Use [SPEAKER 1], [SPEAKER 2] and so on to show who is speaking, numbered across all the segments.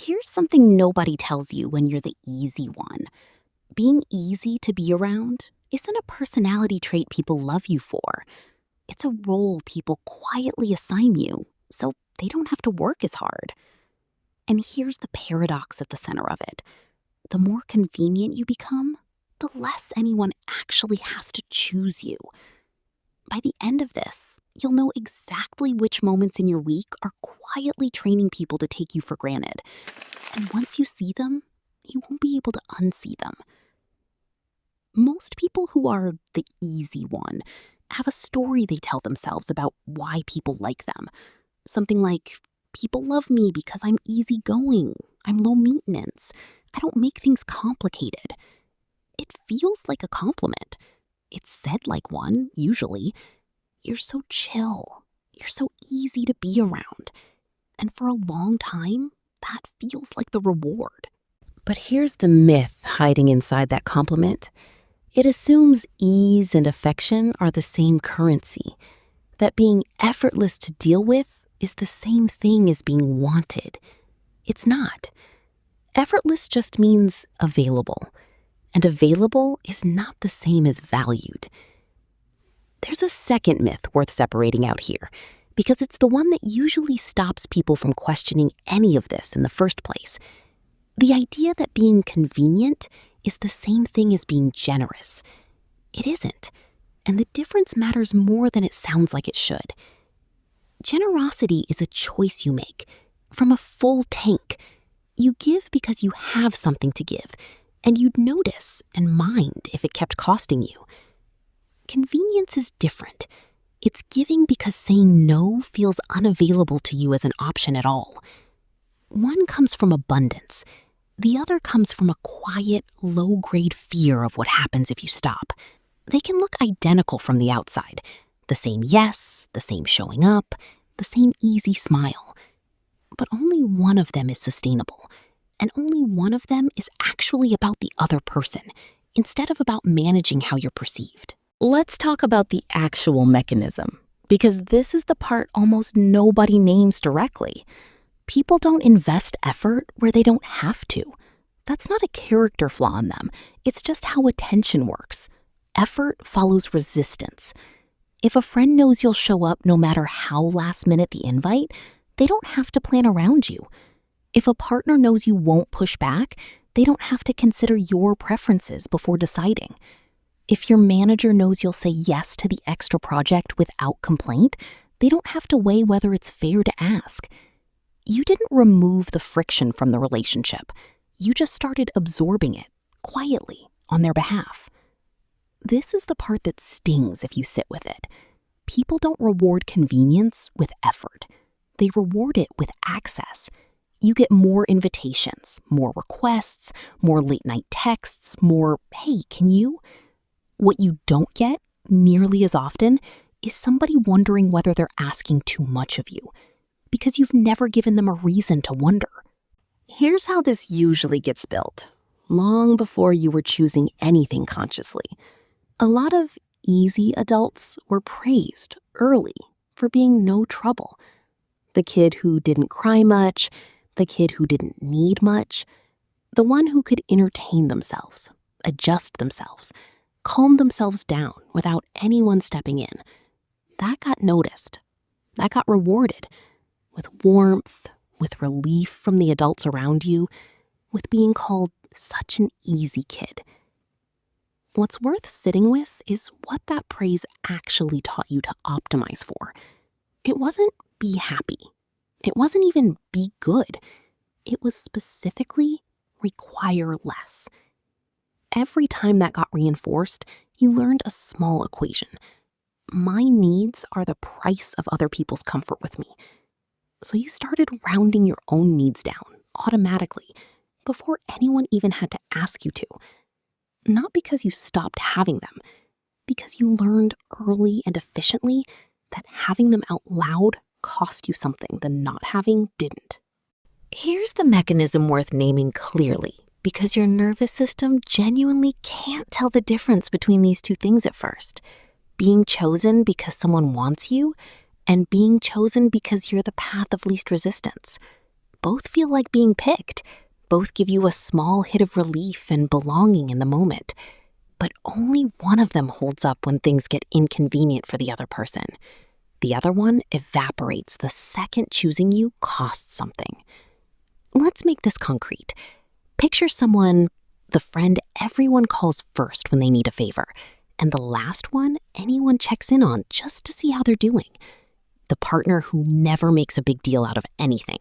[SPEAKER 1] Here's something nobody tells you when you're the easy one. Being easy to be around isn't a personality trait people love you for. It's a role people quietly assign you, so they don't have to work as hard. And here's the paradox at the center of it. The more convenient you become, the less anyone actually has to choose you. By the end of this, you'll know exactly which moments in your week are quietly training people to take you for granted. And once you see them, you won't be able to unsee them. Most people who are the easy one have a story they tell themselves about why people like them. Something like, people love me because I'm easygoing, I'm low maintenance, I don't make things complicated. It feels like a compliment. It's said like one, usually. You're so chill. You're so easy to be around. And for a long time, that feels like the reward. But here's the myth hiding inside that compliment. It assumes ease and affection are the same currency, that being effortless to deal with is the same thing as being wanted. It's not. Effortless just means available, and available is not the same as valued. There's a second myth worth separating out here, because it's the one that usually stops people from questioning any of this in the first place. The idea that being convenient is the same thing as being generous. It isn't, and the difference matters more than it sounds like it should. Generosity is a choice you make, from a full tank. You give because you have something to give, and you'd notice and mind if it kept costing you. Convenience is different. It's giving because saying no feels unavailable to you as an option at all. One comes from abundance. The other comes from a quiet, low-grade fear of what happens if you stop. They can look identical from the outside. The same yes, the same showing up, the same easy smile. But only one of them is sustainable, and only one of them is actually about the other person, instead of about managing how you're perceived. Let's talk about the actual mechanism, because this is the part almost nobody names directly. People don't invest effort where they don't have to. That's not a character flaw in them. It's just how attention works. Effort follows resistance. If a friend knows you'll show up no matter how last minute the invite, they don't have to plan around you. If a partner knows you won't push back, they don't have to consider your preferences before deciding. If your manager knows you'll say yes to the extra project without complaint, they don't have to weigh whether it's fair to ask. You didn't remove the friction from the relationship. You just started absorbing it, quietly, on their behalf. This is the part that stings if you sit with it. People don't reward convenience with effort. They reward it with access. You get more invitations, more requests, more late-night texts, more, hey, can you? What you don't get, nearly as often, is somebody wondering whether they're asking too much of you, because you've never given them a reason to wonder. Here's how this usually gets built, long before you were choosing anything consciously. A lot of easy adults were praised early for being no trouble. The kid who didn't cry much, the kid who didn't need much, the one who could entertain themselves, adjust themselves, calm themselves down without anyone stepping in. That got noticed. That got rewarded with warmth, with relief from the adults around you, with being called such an easy kid. What's worth sitting with is what that praise actually taught you to optimize for. It wasn't be happy. It wasn't even be good. It was specifically require less. Every time that got reinforced, you learned a small equation. My needs are the price of other people's comfort with me. So you started rounding your own needs down automatically before anyone even had to ask you to. Not because you stopped having them, because you learned early and efficiently that having them out loud cost you something the not having didn't. Here's the mechanism worth naming clearly, because your nervous system genuinely can't tell the difference between these two things at first. Being chosen because someone wants you, and being chosen because you're the path of least resistance. Both feel like being picked. Both give you a small hit of relief and belonging in the moment. But only one of them holds up when things get inconvenient for the other person. The other one evaporates the second choosing you costs something. Let's make this concrete. Picture someone, the friend everyone calls first when they need a favor, and the last one anyone checks in on just to see how they're doing. The partner who never makes a big deal out of anything,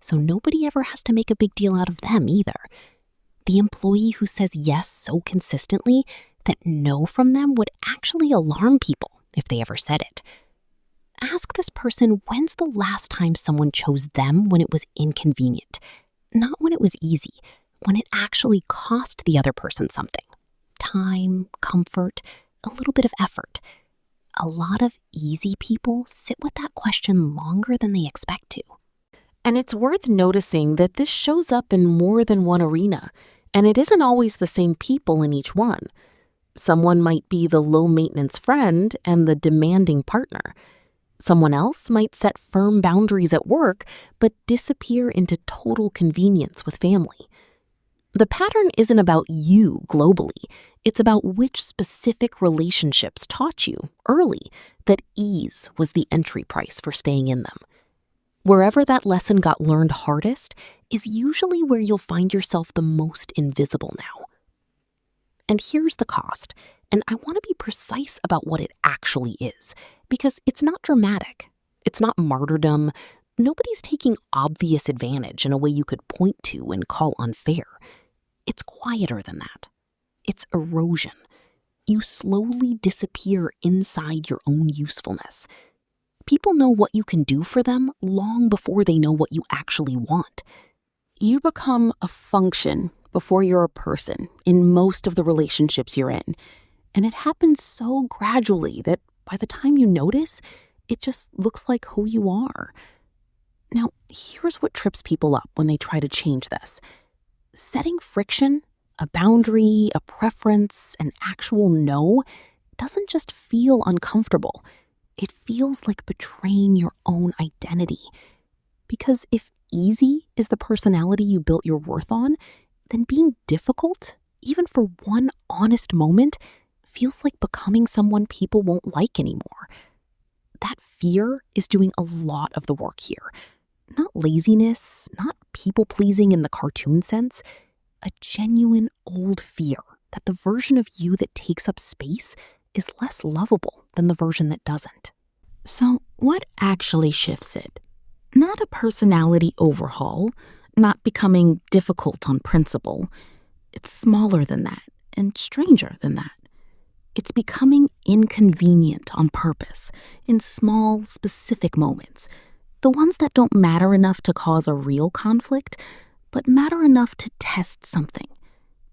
[SPEAKER 1] so nobody ever has to make a big deal out of them either. The employee who says yes so consistently that no from them would actually alarm people if they ever said it. Ask this person, when's the last time someone chose them when it was inconvenient? Not when it was easy, when it actually cost the other person something. Time, comfort, a little bit of effort. A lot of easy people sit with that question longer than they expect to.
[SPEAKER 2] And it's worth noticing that this shows up in more than one arena, and it isn't always the same people in each one. Someone might be the low-maintenance friend and the demanding partner. Someone else might set firm boundaries at work, but disappear into total convenience with family. The pattern isn't about you globally. It's about which specific relationships taught you early that ease was the entry price for staying in them. Wherever that lesson got learned hardest is usually where you'll find yourself the most invisible now. And here's the cost, and I want to be precise about what it actually is, because it's not dramatic. It's not martyrdom. Nobody's taking obvious advantage in a way you could point to and call unfair. It's quieter than that. It's erosion. You slowly disappear inside your own usefulness. People know what you can do for them long before they know what you actually want. You become a function before you're a person in most of the relationships you're in. And it happens so gradually that by the time you notice, it just looks like who you are. Now, here's what trips people up when they try to change this. Setting friction, a boundary, a preference, an actual no, doesn't just feel uncomfortable. It feels like betraying your own identity. Because if easy is the personality you built your worth on, then being difficult, even for one honest moment, feels like becoming someone people won't like anymore. That fear is doing a lot of the work here. Not laziness, not people-pleasing in the cartoon sense, a genuine old fear that the version of you that takes up space is less lovable than the version that doesn't. So what actually shifts it? Not a personality overhaul, not becoming difficult on principle. It's smaller than that and stranger than that. It's becoming inconvenient on purpose in small, specific moments. The ones that don't matter enough to cause a real conflict, but matter enough to test something.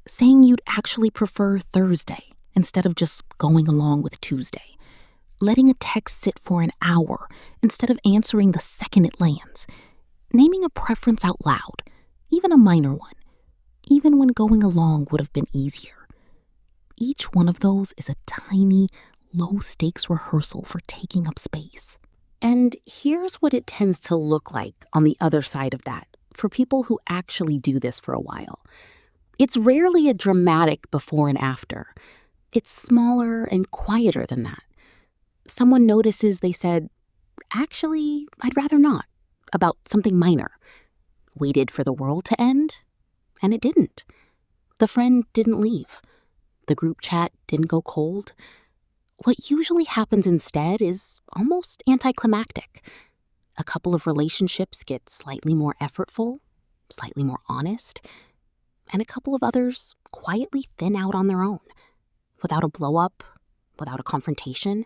[SPEAKER 2] Saying you'd actually prefer Thursday instead of just going along with Tuesday. Letting a text sit for an hour instead of answering the second it lands. Naming a preference out loud, even a minor one, even when going along would have been easier. Each one of those is a tiny, low-stakes rehearsal for taking up space. And here's what it tends to look like on the other side of that for people who actually do this for a while. It's rarely a dramatic before and after. It's smaller and quieter than that. Someone notices they said, "Actually, I'd rather not," about something minor. Waited for the world to end, and it didn't. The friend didn't leave. The group chat didn't go cold. What usually happens instead is almost anticlimactic. A couple of relationships get slightly more effortful, slightly more honest, and a couple of others quietly thin out on their own, without a blow-up, without a confrontation,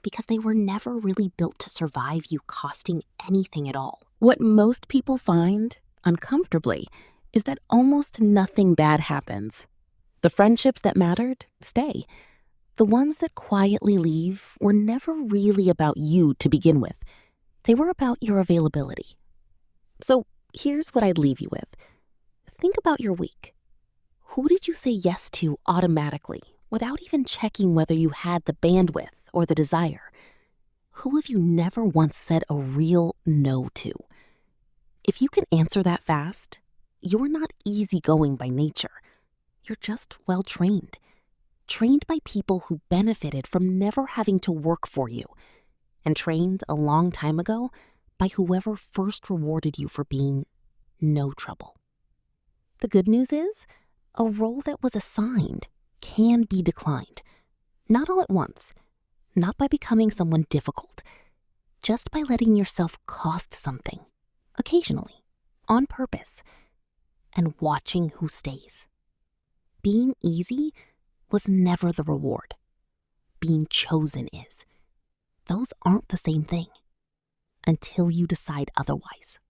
[SPEAKER 2] because they were never really built to survive you costing anything at all. What most people find, uncomfortably, is that almost nothing bad happens. The friendships that mattered stay. The ones that quietly leave were never really about you to begin with. They were about your availability. So here's what I'd leave you with. Think about your week. Who did you say yes to automatically, without even checking whether you had the bandwidth or the desire? Who have you never once said a real no to?
[SPEAKER 1] If you can answer that fast, you're not easygoing by nature. You're just well trained. Trained by people who benefited from never having to work for you, and trained a long time ago by whoever first rewarded you for being no trouble. The good news is, a role that was assigned can be declined. Not all at once, not by becoming someone difficult, just by letting yourself cost something, occasionally, on purpose, and watching who stays. Being easy was never the reward. Being chosen is. Those aren't the same thing, until you decide otherwise.